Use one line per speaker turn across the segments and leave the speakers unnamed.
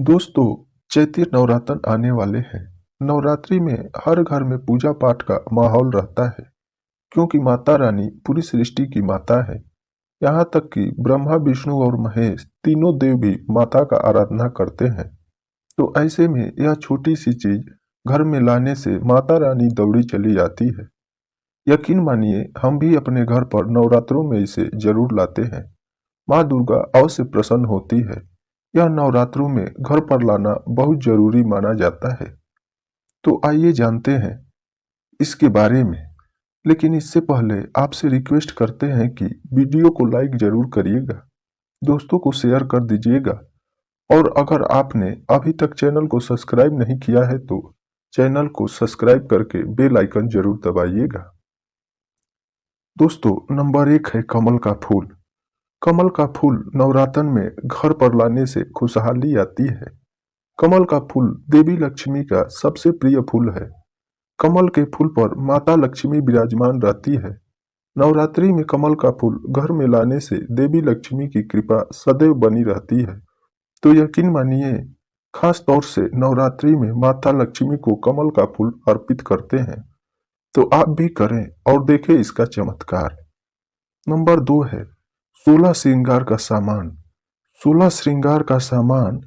दोस्तों, चैत्र नवरात्र आने वाले हैं। नवरात्रि में हर घर में पूजा पाठ का माहौल रहता है, क्योंकि माता रानी पूरी सृष्टि की माता है। यहाँ तक कि ब्रह्मा, विष्णु और महेश तीनों देव भी माता का आराधना करते हैं। तो ऐसे में यह छोटी सी चीज घर में लाने से माता रानी दौड़ी चली जाती है। यकीन मानिए, हम भी अपने घर पर नवरात्रों में इसे जरूर लाते हैं। माँ दुर्गा अवश्य प्रसन्न होती है। यह नवरात्रों में घर पर लाना बहुत जरूरी माना जाता है। तो आइए जानते हैं इसके बारे में। लेकिन इससे पहले आपसे रिक्वेस्ट करते हैं कि वीडियो को लाइक जरूर करिएगा, दोस्तों को शेयर कर दीजिएगा, और अगर आपने अभी तक चैनल को सब्सक्राइब नहीं किया है तो चैनल को सब्सक्राइब करके बेल आइकन जरूर दबाइएगा। दोस्तों, नंबर 1 है कमल का फूल। कमल का फूल नवरात्र में घर पर लाने से खुशहाली आती है। कमल का फूल देवी लक्ष्मी का सबसे प्रिय फूल है। कमल के फूल पर माता लक्ष्मी विराजमान रहती है। नवरात्रि में कमल का फूल घर में लाने से देवी लक्ष्मी की कृपा सदैव बनी रहती है। तो यकीन मानिए, खास तौर से नवरात्रि में माता लक्ष्मी को कमल का फूल अर्पित करते हैं। तो आप भी करें और देखें इसका चमत्कार। नंबर 2 है 16 श्रृंगार का सामान। 16 श्रृंगार का सामान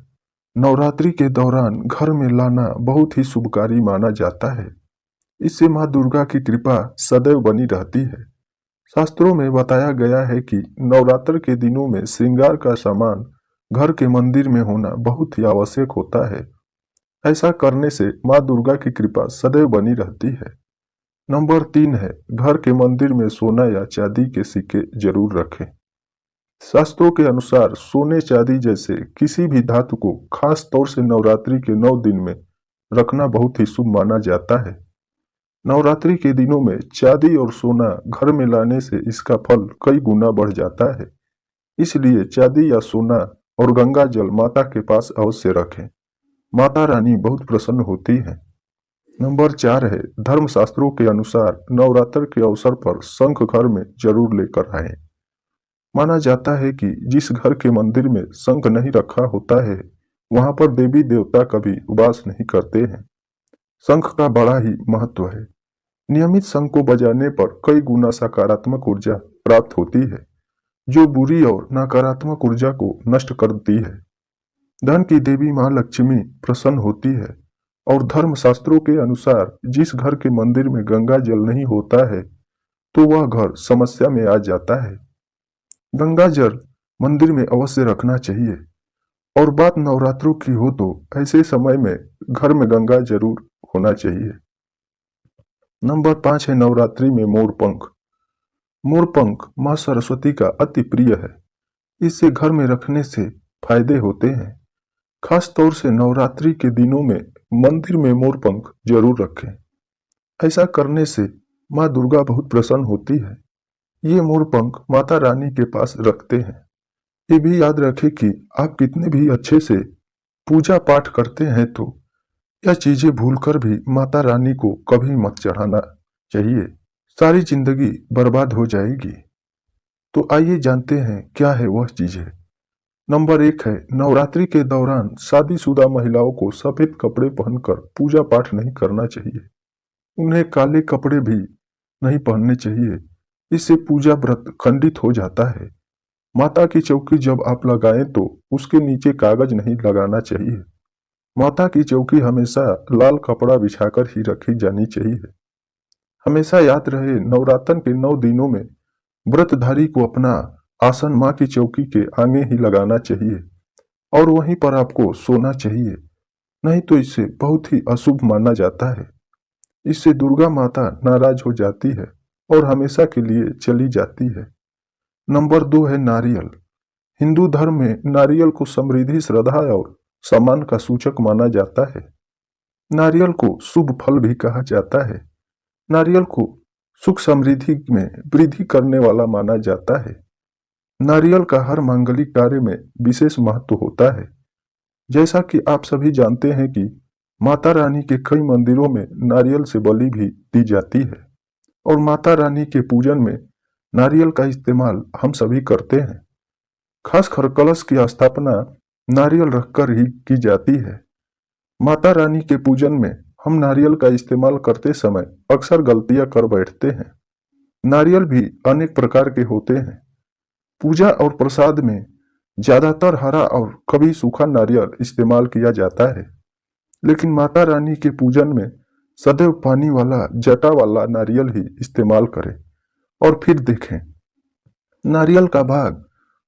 नवरात्रि के दौरान घर में लाना बहुत ही शुभकारी माना जाता है। इससे माँ दुर्गा की कृपा सदैव बनी रहती है। शास्त्रों में बताया गया है कि नवरात्र के दिनों में श्रृंगार का सामान घर के मंदिर में होना बहुत ही आवश्यक होता है। ऐसा करने से माँ दुर्गा की कृपा सदैव बनी रहती है। नंबर 3 है घर के मंदिर में सोना या चांदी के सिक्के जरूर रखें। शास्त्रों के अनुसार सोने चांदी जैसे किसी भी धातु को खास तौर से नवरात्रि के 9 दिन में रखना बहुत ही शुभ माना जाता है। नवरात्रि के दिनों में चांदी और सोना घर में लाने से इसका फल कई गुना बढ़ जाता है। इसलिए चांदी या सोना और गंगा जल माता के पास अवश्य रखें। माता रानी बहुत प्रसन्न होती है। नंबर 4 है धर्मशास्त्रों के अनुसार नवरात्र के अवसर पर शंख घर में जरूर लेकर आएं। माना जाता है कि जिस घर के मंदिर में शंख नहीं रखा होता है, वहां पर देवी देवता कभी वास नहीं करते हैं। शंख का बड़ा ही महत्व है। नियमित शंख को बजाने पर कई गुना सकारात्मक ऊर्जा प्राप्त होती है, जो बुरी और नकारात्मक ऊर्जा को नष्ट करती है। धन की देवी माँ लक्ष्मी प्रसन्न होती है, और धर्म शास्त्रों के अनुसार जिस घर के मंदिर में गंगा जल नहीं होता है, तो वह घर समस्या में आ जाता है। गंगा जल मंदिर में अवश्य रखना चाहिए। और बात नवरात्रों की हो तो ऐसे समय में घर में गंगा जरूर होना चाहिए। नंबर 5 है नवरात्रि में मोरपंख। मोरपंख माँ सरस्वती का अति प्रिय है। इसे घर में रखने से फायदे होते हैं। खास तौर से नवरात्रि के दिनों में मंदिर में मोरपंख जरूर रखें। ऐसा करने से माँ दुर्गा बहुत प्रसन्न होती है। ये मोरपंख माता रानी के पास रखते हैं। ये भी याद रखें कि आप कितने भी अच्छे से पूजा पाठ करते हैं तो यह चीजें भूलकर भी माता रानी को कभी मत चढ़ाना चाहिए। सारी जिंदगी बर्बाद हो जाएगी। तो आइए जानते हैं क्या है वह चीजें। नंबर 1 है नवरात्रि के दौरान शादीशुदा महिलाओं को सफेद कपड़े पहनकर पूजा पाठ नहीं करना चाहिए। उन्हें काले कपड़े भी नहीं पहनने चाहिए। इससे पूजा व्रत खंडित हो जाता है। माता की चौकी जब आप लगाएं तो उसके नीचे कागज नहीं लगाना चाहिए। माता की चौकी हमेशा लाल कपड़ा बिछाकर ही रखी जानी चाहिए। हमेशा याद रहे, नवरात्र के 9 दिनों में व्रतधारी को अपना आसन माँ की चौकी के आगे ही लगाना चाहिए, और वहीं पर आपको सोना चाहिए। नहीं तो इसे बहुत ही अशुभ माना जाता है। इससे दुर्गा माता नाराज हो जाती है और हमेशा के लिए चली जाती है। नंबर 2 है नारियल। हिंदू धर्म में नारियल को समृद्धि, श्रद्धा और सम्मान का सूचक माना जाता है। नारियल को शुभ फल भी कहा जाता है। नारियल को सुख समृद्धि में वृद्धि करने वाला माना जाता है। नारियल का हर मांगलिक कार्य में विशेष महत्व होता है। जैसा कि आप सभी जानते हैं कि माता रानी के कई मंदिरों में नारियल से बलि भी दी जाती है, और माता रानी के पूजन में नारियल का इस्तेमाल हम सभी करते हैं। खासकर कलश की स्थापना नारियल रखकर ही की जाती है। माता रानी के पूजन में हम नारियल का इस्तेमाल करते समय अक्सर गलतियां कर बैठते हैं। नारियल भी अनेक प्रकार के होते हैं। पूजा और प्रसाद में ज्यादातर हरा और कभी सूखा नारियल इस्तेमाल किया जाता है, लेकिन माता रानी के पूजन में सदैव पानी वाला जटा वाला नारियल ही इस्तेमाल करें। और फिर देखें, नारियल का भाग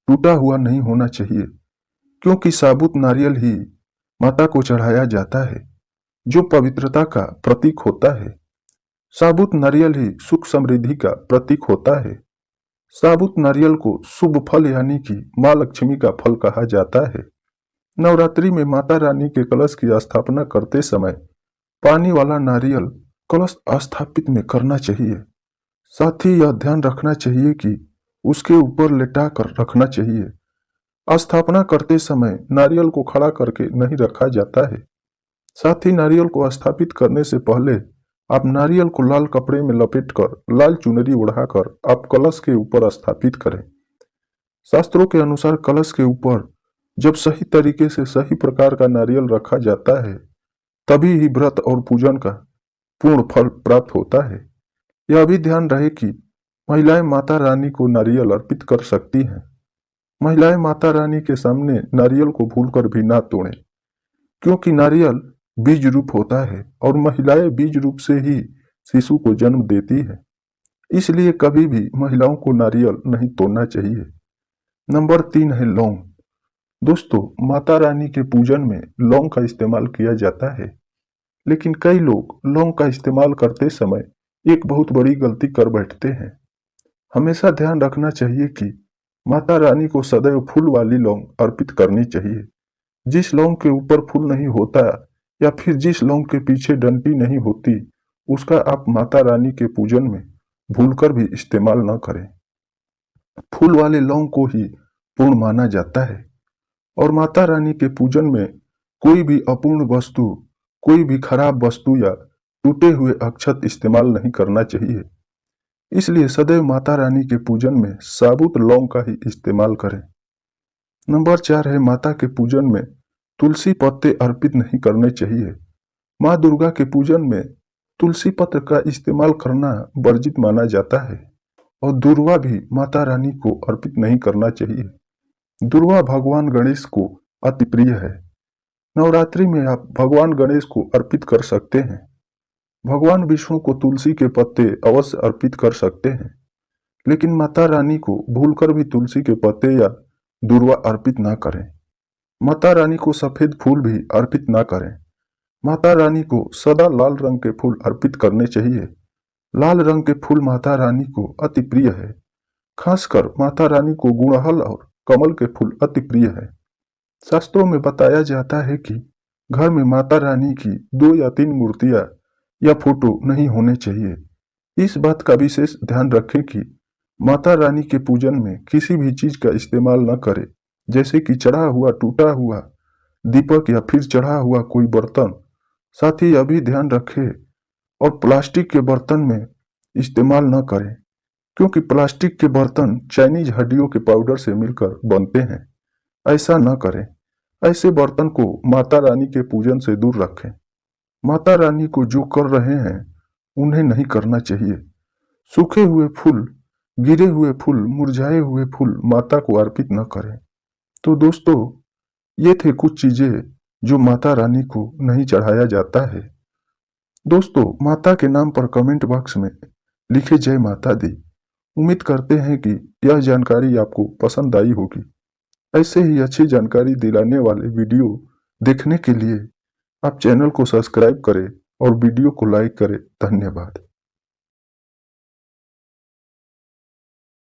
टूटा हुआ नहीं होना चाहिए, क्योंकि साबुत नारियल ही माता को चढ़ाया जाता है, जो पवित्रता का प्रतीक होता है। साबुत नारियल ही सुख समृद्धि का प्रतीक होता है। साबुत नारियल को शुभ फल यानी कि माँ लक्ष्मी का फल कहा जाता है। नवरात्रि में माता रानी के कलश की स्थापना करते समय पानी वाला नारियल कलश स्थापित में करना चाहिए। साथ ही यह ध्यान रखना चाहिए कि उसके ऊपर लेटा कर रखना चाहिए। स्थापना करते समय नारियल को खड़ा करके नहीं रखा जाता है। साथ ही नारियल को स्थापित करने से पहले आप नारियल को लाल कपड़े में लपेटकर लाल चुनरी ओढ़ाकर आप कलश के ऊपर स्थापित करें। शास्त्रों के अनुसार कलश के ऊपर जब सही तरीके से सही प्रकार का नारियल रखा जाता है, तभी ही व्रत और पूजन का पूर्ण फल प्राप्त होता है। यह भी ध्यान रहे कि महिलाएं माता रानी को नारियल अर्पित कर सकती हैं। महिलाएं माता रानी के सामने नारियल को भूलकर भी ना तोड़ें, क्योंकि नारियल बीज रूप होता है और महिलाएं बीज रूप से ही शिशु को जन्म देती है। इसलिए कभी भी महिलाओं को नारियल नहीं तोड़ना चाहिए। नंबर 3 है लौंग। दोस्तों, माता रानी के पूजन में लौंग का इस्तेमाल किया जाता है, लेकिन कई लोग लौंग का इस्तेमाल करते समय एक बहुत बड़ी गलती कर बैठते हैं। हमेशा ध्यान रखना चाहिए कि माता रानी को सदैव फूल वाली लौंग अर्पित करनी चाहिए। जिस लौंग के ऊपर फूल नहीं होता या फिर जिस लौंग के पीछे डंटी नहीं होती, उसका आप माता रानी के पूजन में भूलकर भी इस्तेमाल न करें। फूल वाले लौंग को ही पूर्ण माना जाता है और माता रानी के पूजन में कोई भी अपूर्ण वस्तु, कोई भी खराब वस्तु या टूटे हुए अक्षत इस्तेमाल नहीं करना चाहिए। इसलिए सदैव माता रानी के पूजन में साबुत लौंग का ही इस्तेमाल करें। नंबर 4 है माता के पूजन में तुलसी पत्ते अर्पित नहीं करने चाहिए। माँ दुर्गा के पूजन में तुलसी पत्र का इस्तेमाल करना वर्जित माना जाता है और दूर्वा भी माता रानी को अर्पित नहीं करना चाहिए। दूर्वा भगवान गणेश को अति प्रिय है। नवरात्रि में आप भगवान गणेश को अर्पित कर सकते हैं। भगवान विष्णु को तुलसी के पत्ते अवश्य अर्पित कर सकते हैं, लेकिन माता रानी को भूलकर भी तुलसी के पत्ते या दूर्वा अर्पित ना करें। माता रानी को सफेद फूल भी अर्पित ना करें। माता रानी को सदा लाल रंग के फूल अर्पित करने चाहिए। लाल रंग के फूल माता रानी को अति प्रिय है। खासकर माता रानी को गुड़हल और कमल के फूल अति प्रिय है। शास्त्रों में बताया जाता है कि घर में माता रानी की 2 या 3 मूर्तियां या फोटो नहीं होने चाहिए। इस बात का विशेष ध्यान रखें कि माता रानी के पूजन में किसी भी चीज का इस्तेमाल न करें, जैसे कि चढ़ा हुआ टूटा हुआ दीपक या फिर चढ़ा हुआ कोई बर्तन। साथ ही यह भी ध्यान रखें और प्लास्टिक के बर्तन में इस्तेमाल न करें, क्योंकि प्लास्टिक के बर्तन चाइनीज हड्डियों के पाउडर से मिलकर बनते हैं। ऐसा न करें। ऐसे बर्तन को माता रानी के पूजन से दूर रखें। माता रानी को जो कर रहे हैं उन्हें नहीं करना चाहिए। सूखे हुए फूल, गिरे हुए फूल, मुरझाए हुए फूल माता को अर्पित न करें। तो दोस्तों, ये थे कुछ चीजें जो माता रानी को नहीं चढ़ाया जाता है। दोस्तों, माता के नाम पर कमेंट बॉक्स में लिखे जय माता दी। उम्मीद करते हैं कि यह जानकारी आपको पसंद आई होगी। ऐसे ही अच्छी जानकारी दिलाने वाले वीडियो देखने के लिए आप चैनल को सब्सक्राइब करें और वीडियो को लाइक करें। धन्यवाद।